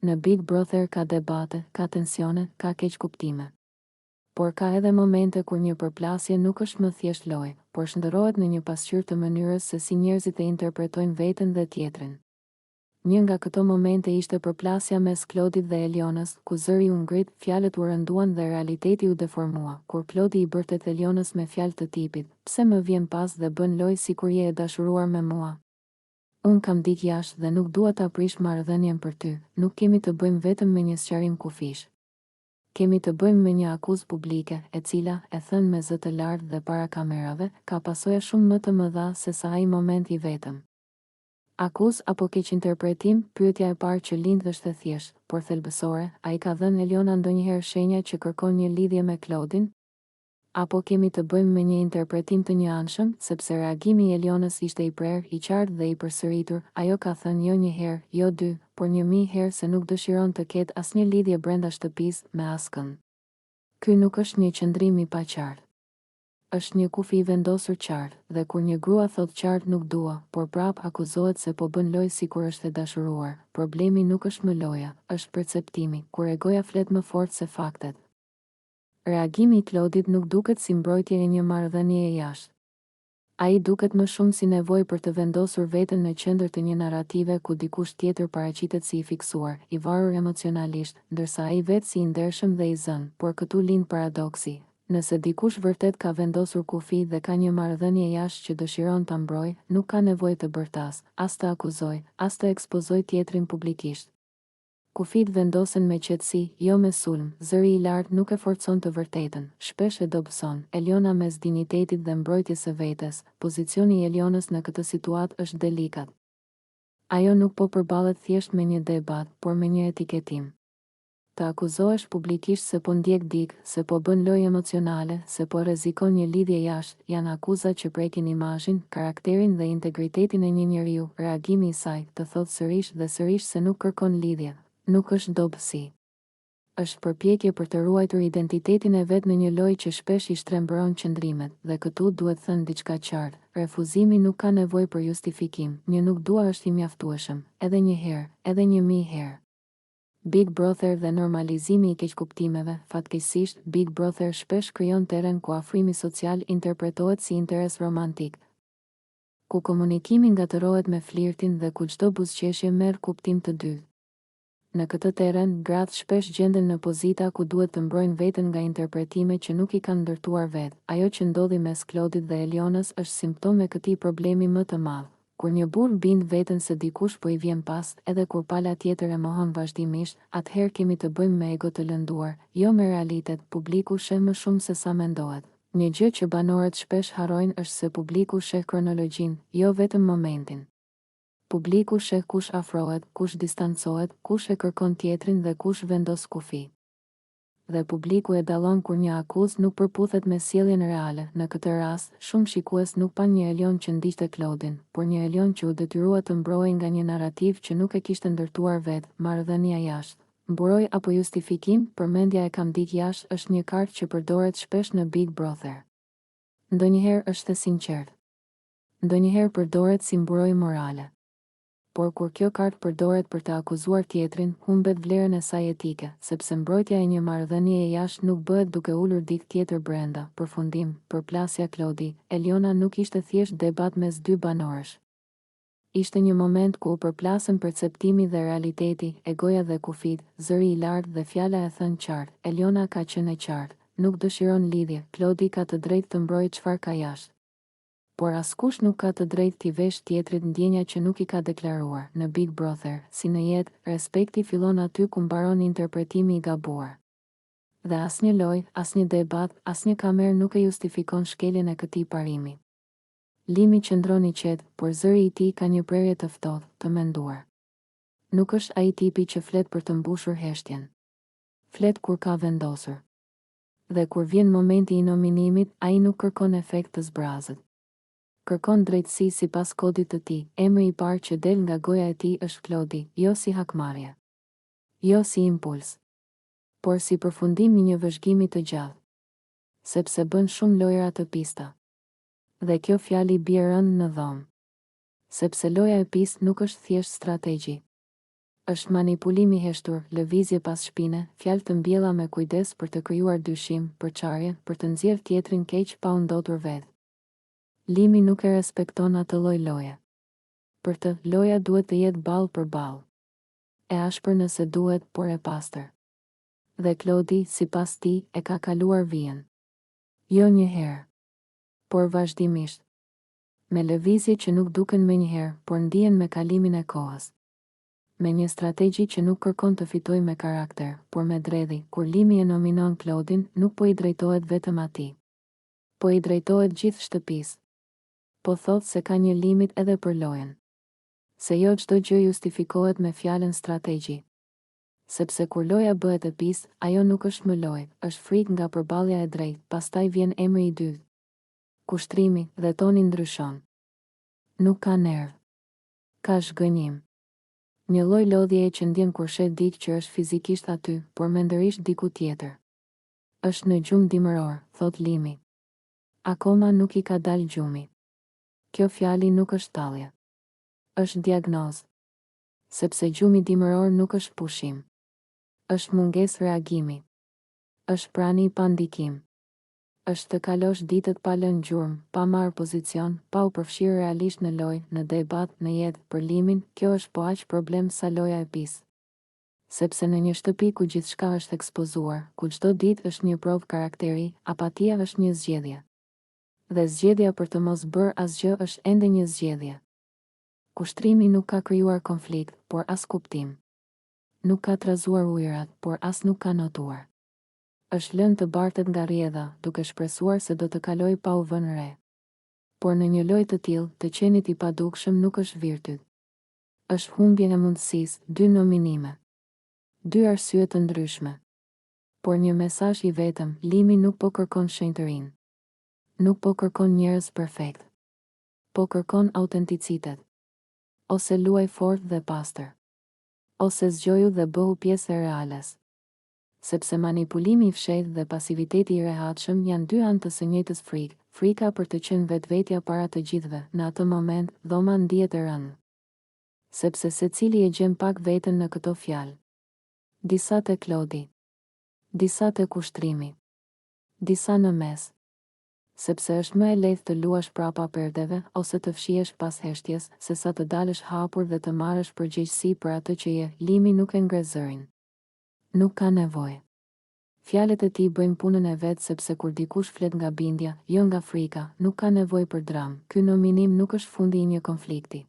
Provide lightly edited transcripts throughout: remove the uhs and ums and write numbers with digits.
Në Big Brother ka debate, ka tensione, ka keqkuptime. Por ka edhe momente kur një përplasje nuk është më thjesht lojë, por shndërrohet në një pasqyrë të mënyrës se si njerëzit e interpretojnë veten dhe tjetrin. Një nga këto momente ishte përplasja mes Klodit dhe Elionës, ku zëri u ngrit, fjalët u rënduan dhe realiteti u deformua, kur Klodi i bërtet Elionës me fjalë të tipit: "Pse më vjen pas dhe bën lojë sikur je e dashuruar me mua? Unë kam dik jashtë dhe nuk dua ta prish marrëdhënien për ty, nuk kemi të bëjmë vetëm me një sqarim kufish. Kemi të bëjmë me një akuzë publike, e cila, e thënë me zë të lartë dhe para kamerave, ka pasoja shumë më të mëdha se sa ai moment i vetëm." Akuzë apo keq interpretim? Pyetja e parë që lind është e thjeshtë, por thelbësore: a i ka dhënë Eliona ndonjëherë shenja që kërkon një lidhje me Klodin? Apo kemi të bëjmë me një interpretim të njëanshëm, sepse reagimi i Elionës ishte i prerë, i qartë dhe i përsëritur? Ajo ka thënë jo një herë, jo dy, por 1000 herë se nuk dëshiron të ketë asnjë lidhje brenda shtëpisë me askënd. Ky nuk është një qëndrim i paqartë. Është një kufi i vendosur qartë, dhe kur një grua thot qartë nuk dua, por prap akuzohet se po bën lojë sikur është e dashuruar. Problemi nuk është më loja, është perceptimi, kur egoja flet më fort se faktet. Reagimi i Klodit nuk duket si mbrojtje e një marrëdhënie jashtë. Ai duket më shumë si nevojë për të vendosur veten në qendër të një narrative ku dikush tjetër paraqitet si i fiksuar, i varur emocionalisht, ndërsa ai vetë si i ndershëm dhe i zënë. Por këtu lind paradoksi. Nëse dikush vërtet ka vendosur kufi dhe ka një marrëdhënie jashtë që dëshiron ta mbrojë, nuk ka nevojë të bërtas, as të akuzoj, as të ekspozoj tjetrin publikisht. Kufit vendosen me qetësi, jo me sulm. Zëri i lartë nuk e forcon të vërtetën, shpesh e dobëson. Eliona mes dinitetit dhe mbrojtjes së vetes. Pozicioni i Elionës në këtë situatë është delikat. Ajo nuk po përballet thjesht me një debat, por me një etiketim. Të akuzohesh publikisht se po ndjek dik, se po bën lojë emocionale, se po rrezikon një lidhje jashtë, janë akuzat që prekin imazhin, karakterin dhe integritetin e një njeriu. Reagimi i saj, të thotë sërish dhe sërish se nuk kërkon lidhje, nuk është dobësi. Është përpjekje për të ruajtur identitetin e vet në një lojë që shpesh i shtrembëron qëndrimet, dhe këtu duhet thënë diçka qartë. Refuzimi nuk ka nevojë për justifikim. Një nuk dua është i mjaftueshëm, edhe një herë, edhe 1000 herë. Big Brother dhe normalizimi i keqkuptimeve. Fatkeqësisht, Big Brother shpesh krijon terren ku afrimi social interpretohet si interes romantik, ku komunikimi ngatërohet me flirtin dhe ku çdo buzëqeshje merr kuptim të dytë. Në këtë terren, gratë shpesh gjenden në pozita ku duhet të mbrojnë veten nga interpretime që nuk i kanë ndërtuar vetë. Ajo që ndodhi mes Klodit dhe Elionës është simptom e këtij problemi më të madh. Kur një burr bind veten se dikush po i vjen pas, edhe kur pala tjetër e mohon vazhdimisht, atëherë kemi të bëjmë me ego të lënduar, jo me realitet. Publiku sheh më shumë se sa mendohet. Një gjë që banorët shpesh harrojnë është se publiku sheh kronologjinë, jo vetëm momentin. Publiku sheh kush afrohet, kush distancohet, kush e kërkon tjetrin dhe kush vendos kufi. Dhe publiku e dallon kur një akuzë nuk përputhet me sjelljen reale. Në këtë rast, shumë shikues nuk pan një Elion që ndiqte Klodin, por një Elion që u detyrua të mbrojë nga një narrativ që nuk e kishte ndërtuar vetë. Marrëdhënia jashtë. Mburoj apo justifikim? Përmendja e kam dik jashtë është një kartë që përdoret shpesh në Big Brother. Ndonjëherë është e sinqertë. Ndonjëherë përdoret si mburojë morale. Por kur kjo kartë përdoret për të akuzuar tjetrin, humbet vlerën e saj etike, sepse mbrojtja e një marrëdhënie jashtë nuk bëhet duke ulur dikë tjetër brenda. Përfundim, përplasja Klodi, Eliona nuk ishte thjesht debat mes dy banorësh. Ishte një moment ku u përplasën perceptimi dhe realiteti, egoja dhe kufit, zëri i lartë dhe fjala e thënë qartë. Eliona ka qenë e qartë, nuk dëshiron lidhje. Klodi ka të drejtë të mbrojë çfarë ka jashtë. Por askush nuk ka të drejtë t'i vesh tjetrit ndjenja që nuk i ka deklaruar. Në Big Brother, si në jetë, respekti fillon aty ku mbaron interpretimi i gabuar. Dhe asnjë lojë, asnjë debat, asnjë kamerë nuk e justifikon shkeljen e këtij parimi. Limi qëndron i qetë, por zëri i tij ka një prerje të ftohtë, të menduar. Nuk është ai tipi që flet për të mbushur heshtjen. Flet kur ka vendosur. Dhe kur vjen momenti i nominimit, ai nuk kërkon efekt të zbrazët. Kërkon drejtësi sipas kodit të tij. Emri i parë që del nga goja e tij është Klodi, jo si hakmarrje, jo si impuls, por si përfundim i një vëzhgimi të gjallë. Sepse bën shumë lojra të pista. Dhe kjo fjali bie rënd në dhomë. Sepse loja e pistë nuk është thjesht strategji. Është manipulimi heshtur, lëvizje pas shpine, fjalë të mbjella me kujdes për të krijuar dyshim, përçarje, për të nxjerrë tjetrin keq pa u ndotur vetë. Limi nuk e respekton atë lloj loje. Për të, loja duhet të jetë ballë për ballë. E ashpër nëse duhet, por e pastër. Dhe Klodi, sipas tij, e ka kaluar vijën. Jo një herë, por vazhdimisht. Me lëvizje që nuk duken menjëherë, por ndihen me kalimin e kohës. Me një strategji që nuk kërkon të fitojë me karakter, por me dredhi, kur Limi e nominon Klodin, nuk po i drejtohet vetëm atij, po i drejtohet gjithë shtëpisë. Po thotë se ka një limit edhe për lojën. Se jo çdo gjë justifikohet me fjalën strategji. Sepse kur loja bëhet e pistë, ajo nuk është më lojë, është frikë nga përballja e drejtë, pastaj vjen emri i dytë. Kushtrimi dhe toni ndryshon. Nuk ka nerv. Ka zhgënjim. Një lloj lodhjeje që ndjen kur shet dikë që është fizikisht aty, por mendërisht diku tjetër. Është në gjumë dimëror, thot Limi. Akoma nuk i ka dalë gjumi. Kjo fjali nuk është tallje. Është diagnozë. Sepse gjumi dimëror nuk është pushim. Është mungesë reagimi. Është prani pa ndikim. Është të kalosh ditët pa lënë gjurmë, pa marrë pozicion, pa u përfshirë realisht në lojë, në debat, në jetë. Për Limin, kjo është po aq problem sa loja e pisë. Sepse në një shtëpi ku gjithçka është ekspozuar, ku çdo ditë është një provë karakteri, apatia është një zgjedhje. Dhe zgjedhja për të mos bërë asgjë është ende një zgjedhje. Kushtrimi nuk ka krijuar konflikt, por as kuptim. Nuk ka trazuar ujërat, por as nuk ka notuar. Është lënë të bartet nga rrjedha, duke shpresuar se do të kaloj pa u vënë re. Por në një lojë të tillë, të qenit i padukshëm nuk është virtyt. Është humbje e mundësisë, dy nominime. Dy arsye të ndryshme. Por një mesazh i vetëm, Limi nuk po kërkon shenjtërinë. Nuk po kërkon njerëz perfekt. Po kërkon autenticitet. Ose luaj fort dhe pastër. Ose zgjoju dhe bëhu pjesë e reales. Sepse manipulimi i fshehtë dhe pasiviteti i rehatshëm janë dy anë të së njëjtës frikë, frika për të qenë vetvetja para të gjithëve. Në atë moment, dhoma ndihet e rëndë. Sepse secili e gjen pak veten në këto fjalë. Disa te Klodi, disa te kushtrimi, disa në mes. Sepse është më e lehtë të luash prapa perdeve ose të fshihesh pas heshtjes, sesa të dalësh hapur dhe të marrësh përgjegjësi për atë që je. Limi nuk e ngre zërin. Nuk ka nevojë. Fjalët e tij bëjnë punën e vet sepse kur dikush flet nga bindja, jo nga frika, nuk ka nevojë për dramë. Ky nominim nuk është fundi i një konflikti.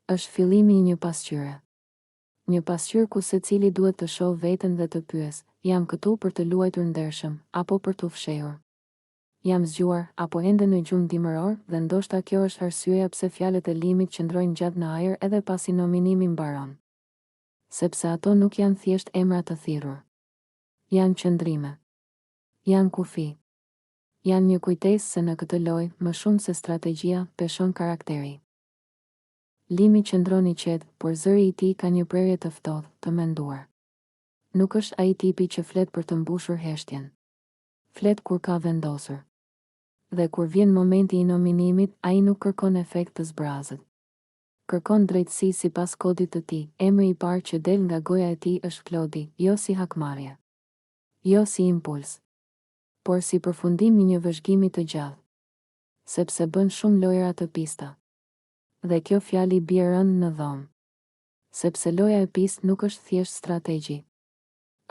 Është fillimi i një pasqyre. Një pasqyrë ku secili duhet të shohë veten dhe të pyes, jam këtu për të luajtur ndershëm, apo për të fshehur? Jam zgjuar, apo ende në gjumë dimëror? Dhe ndoshta kjo është arsyeja pse fjalët e Limit qëndrojnë gjatë në ajër edhe pasi nominimi mbaron. Sepse ato nuk janë thjesht emra të thirrur. Janë qëndrime. Janë kufi. Janë një kujtesë se në këtë lojë, më shumë se strategjia, peshon karakteri. Limi qëndron i qetë, por zëri i tij ka një prerje të ftohtë, të menduar. Nuk është ai tipi që flet për të mbushur heshtjen. Flet kur ka vendosur. Dhe kur vjen momenti i nominimit, ai nuk kërkon efekt të zbrazët. Kërkon drejtësi sipas kodit të tij. Emri i parë që del nga goja e tij është Klodi, jo si hakmarrje. Jo si impuls, por si përfundim i një vëzhgimi të gjallë. Sepse bën shumë lojra të pista. Dhe kjo fjali bie rënd në dhomë. Sepse loja e pistë nuk është thjesht strategji.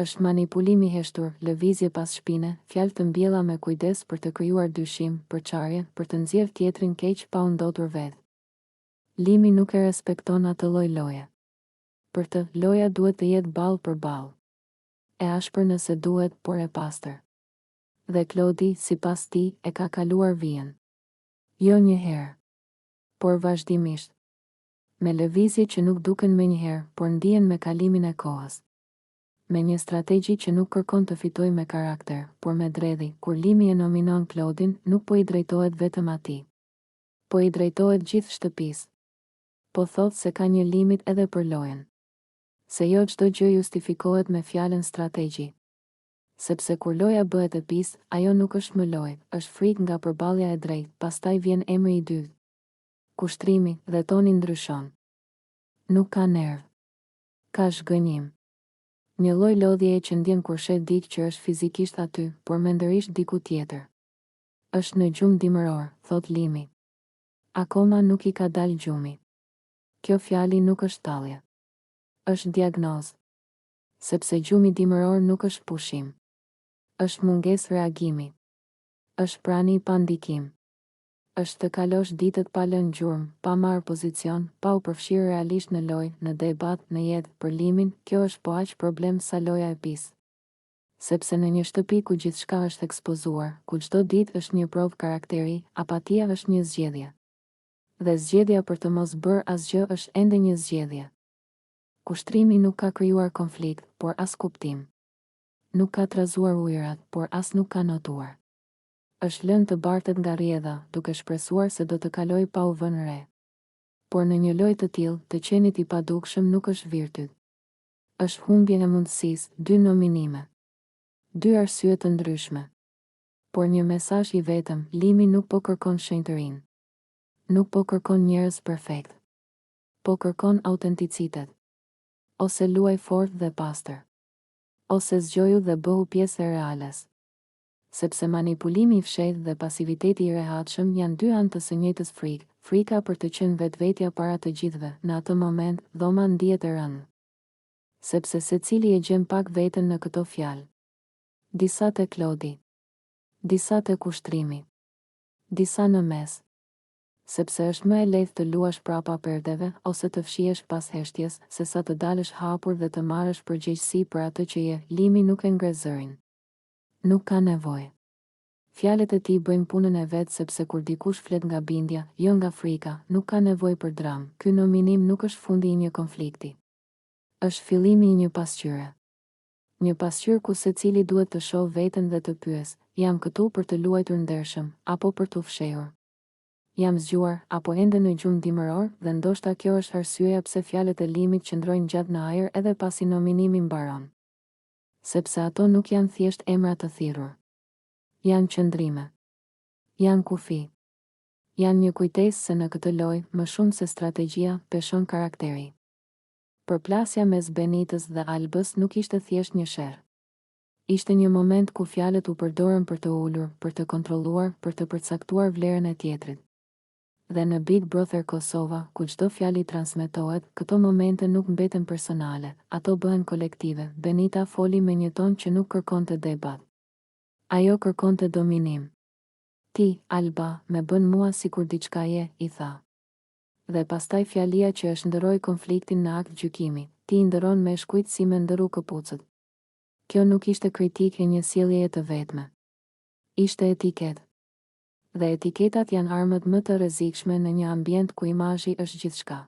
Është manipulimi heshtur, lëvizje pas shpine, fjalë të mbjella me kujdes për të krijuar dyshim, përçarje, për të nxjerrë tjetrin keq pa u ndotur vetë. Limi nuk e respekton atë lloj loje. Për të, loja duhet të jetë ballë për ballë. E ashpër nëse duhet, por e pastër. Dhe Klodi, sipas tij, e ka kaluar vijën. Jo një herë, por vazhdimisht. Me lëvizje që nuk duken menjëherë, por ndihen me kalimin e kohës. Me një strategji që nuk kërkon të fitojë me karakter, por me dredhi. Kur Limi e nominon Klodin, nuk po i drejtohet vetëm atij, po i drejtohet gjithë shtëpisë. Po thotë se ka një limit edhe për lojën. Se jo çdo gjë justifikohet me fjalën strategji. Sepse kur loja bëhet e pistë, ajo nuk është më lojë, është frikë nga përballja e drejtë, pastaj vjen emri i dytë. Kushtrimi dhe toni ndryshon. Nuk ka nerv. Ka zhgënjim. Një lloj lodhjeje që ndjen kur shet diçka që është fizikisht aty, por mendërisht diku tjetër. Është në gjumë dimëror, thot Limi. Akoma nuk i ka dalë gjumi. Kjo fjali nuk është tallje. Është diagnozë. Sepse gjumi dimëror nuk është pushim. Është mungesë reagimi. Është prani pa ndikim. Është të kalosh ditët pa lënë gjurmë, pa marrë pozicion, pa u përfshirë realisht në lojë, në debat, në jetë. Për Limin, kjo është po aq problem sa loja e pisë. Sepse në një shtëpi ku gjithçka është ekspozuar, ku çdo ditë është një provë karakteri, apatia është një zgjedhje. Dhe zgjedhja për të mos bërë asgjë është ende një zgjedhje. Kushtrimi nuk ka krijuar konflikt, por as kuptim. Nuk ka trazuar ujërat, por as nuk ka notuar. Është lënë të bartet nga rrjedha, duke shpresuar se do të kaloj pa u vënë re. Por në një lojë të tillë, të qenit i padukshëm nuk është virtyt. Është humbje e mundësisë, dy nominime. Dy arsye të ndryshme. Por një mesazh i vetëm, Limi nuk po kërkon shenjtërinë. Nuk po kërkon njerëz perfekt. Po kërkon autenticitet. Ose luaj fort dhe pastër. Ose zgjoju dhe bëhu pjesë e reales. Sepse manipulimi i fshehtë dhe pasiviteti i rehatshëm janë dy anë të së njëjtës frikë, frika për të qenë vetvetja para të gjithëve. Në atë moment, dhoma ndihet e rëndë. Sepse secili e gjen pak veten në këto fjalë. Disa te Klodi, disa te kushtrimi, disa në mes. Sepse është më e lehtë të luash prapa perdeve ose të fshihesh pas heshtjes, sesa të dalësh hapur dhe të marrësh përgjegjësi për atë që je. Limi nuk e ngre zërin. Nuk ka nevojë. Fjalët e tij bëjnë punën e vet sepse kur dikush flet nga bindja, jo nga frika, nuk ka nevojë për dramë. Ky nominim nuk është fundi i një konflikti. Është fillimi i një pasqyre. Një pasqyrë ku secili duhet të shohë veten dhe të pyes, jam këtu për të luajtur ndershëm, apo për t'u fshehur? Jam zgjuar, apo ende në gjumë dimëror, dhe ndoshta kjo është arsyeja pse fjalët e Limit qëndrojnë gjatë në ajër edhe pasi nominimi mbaron. Sepse ato nuk janë thjesht emra të thirrur. Janë qëndrime. Janë kufi. Janë një kujtesë se në këtë lojë, më shumë se strategjia, peshon karakteri. Përplasja mes Benitës dhe Albës nuk ishte thjesht një sherr. Ishte një moment ku fjalët u përdorën për të ulur, për të kontrolluar, për të përcaktuar vlerën e tjetrit. Dhe në Big Brother Kosova, ku çdo fjalë transmetohet, këto momente nuk mbeten personale, ato bëhen kolektive. Benita foli me një ton që nuk kërkonte debat. Ajo kërkonte dominim. Ti, Alba, me bën mua sikur diçka je, i tha. Dhe pastaj fjalia që është ndëroi konfliktin në akt gjykimi. Ti ndëron me shkujt si me ndëru këpucët. Kjo nuk ishte kritikë e një sjelljeje të vetme. Ishte etiketë. Dhe etiketat janë armët më të rrezikshme në një ambient ku imazhi është gjithçka.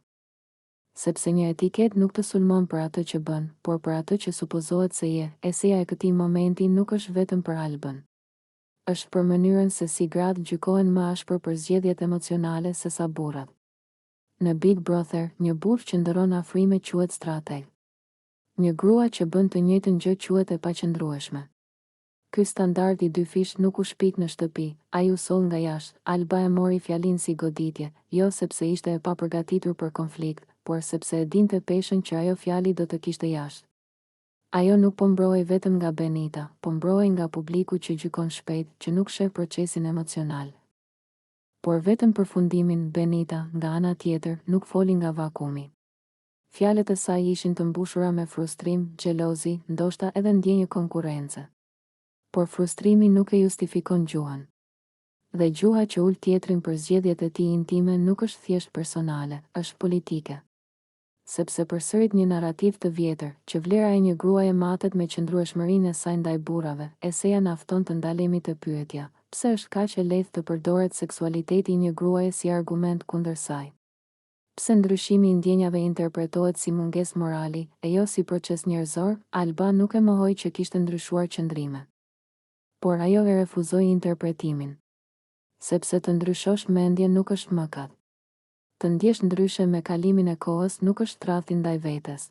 Sepse një etiket nuk të sulmon për atë që bën, por për atë që supozohet se je. Eseja e këtij momenti nuk është vetëm për Albën. Është për mënyrën se si gratë gjykohen më ashpër për zgjedhjet emocionale sesa burrat. Në Big Brother, një burr që ndëron afrime quhet strateg. Një grua që bën të njëjtën gjë quhet e paqëndrueshme. Ky standard i dy fish nuk u shpik në shtëpi, ai u soll nga jashtë. Alba e mori fjalin si goditje, jo sepse ishte e papërgatitur për konflikt, por sepse e dinte peshën që ajo fjali do të kishte jashtë. Ajo nuk po mbrojej vetëm nga Benita, po mbrojej nga publiku që gjykon shpejt, që nuk sheh procesin emocional. Por vetëm përfundimin, Benita, nga ana tjetër, nuk foli nga vakumi. Fjalët e saj ishin të mbushura me frustrim, xhelozi, ndoshta edhe ndjenjë konkurrence. Por frustrimi nuk e justifikon gjuhën. Dhe gjuha që ul tjetrin për zgjedhjet e tij intime nuk është thjesht personale, është politike. Sepse përsërit një narrativ të vjetër, që vlera e një gruaje matet me qëndrueshmërinë e saj ndaj burrave. Eseja na fton të ndalemi te pyetja, pse është kaq e lehtë të përdoret seksualiteti i një gruaje si argument kundër saj? Pse ndryshimi i ndjenjave interpretohet si mungesë morali, e jo si proces njerëzor? Alba nuk e mohoi që kishte ndryshuar qëndrime. Por ajo e refuzoi interpretimin. Sepse të ndryshosh mendje nuk është mëkat. Të ndjesh ndryshe me kalimin e kohës nuk është tradhti ndaj vetes.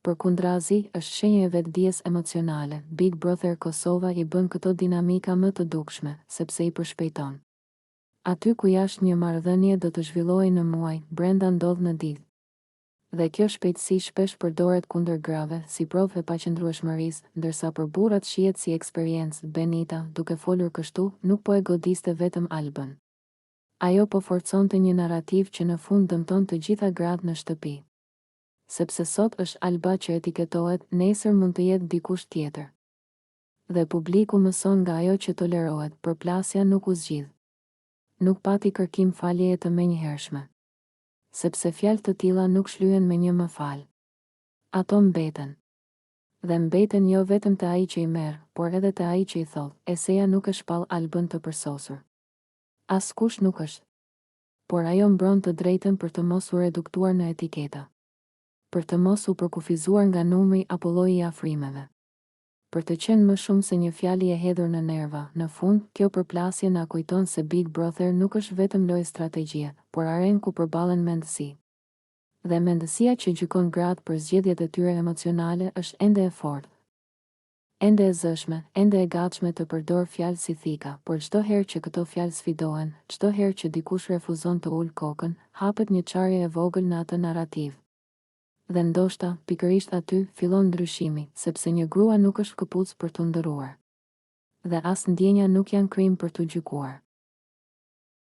Përkundrazi, është shenjë e vetdijes emocionale. Big Brother Kosova i bën këto dinamika më të dukshme, sepse i përshpejton. Aty ku jashtë një marrëdhënie do të zhvillohej në muaj, brenda ndodh në ditë. Dhe kjo shpejtësi shpesh përdoret kundër grave si provë e paqëndrueshmërisë, ndërsa për burrat shihet si eksperiencë. Benita, duke folur kështu, nuk po e godiste vetëm Albën. Ajo po forconte një narrativ që në fund dëmton të gjitha gratë në shtëpi. Sepse sot është Alba që etiketohet, nesër mund të jetë dikush tjetër. Dhe publiku mëson nga ajo që tolerohet, përplasja nuk u zgjidh. Nuk pati kërkim faljeje të menjëhershme. Sepse fjalë të tilla nuk shlyhen me një më fal. Ato mbeten. Dhe mbeten jo vetëm te ai që i merr, por edhe te ai që i thot. Eseja nuk e shpall Albën të përsosur. Askush nuk është. Por ajo mbron të drejtën për të mos u reduktuar në etiketa. Për të mos u përkufizuar nga numri apo lloji i afrimeve. Për të qenë më shumë se një fjali e hedhur në nerva. Në fund, kjo përplasje na kujton se Big Brother nuk është vetëm lojë strategjie, por arenë ku përballen mendësi. Dhe mendësia që gjykon gratë për zgjedhjet e tyre emocionale është ende e fortë. Ende e zëshme, ende e gatshme të përdor fjalë si thika, por çdo herë që këto fjalë sfidohen, çdo herë që dikush refuzon të ul kokën, hapet një çarje e vogël në atë narrativ. Dhe ndoshta, pikërisht aty, fillon ndryshimi, sepse një grua nuk është këpucë për të ndëruar. Dhe as ndjenja nuk janë krim për të gjykuar.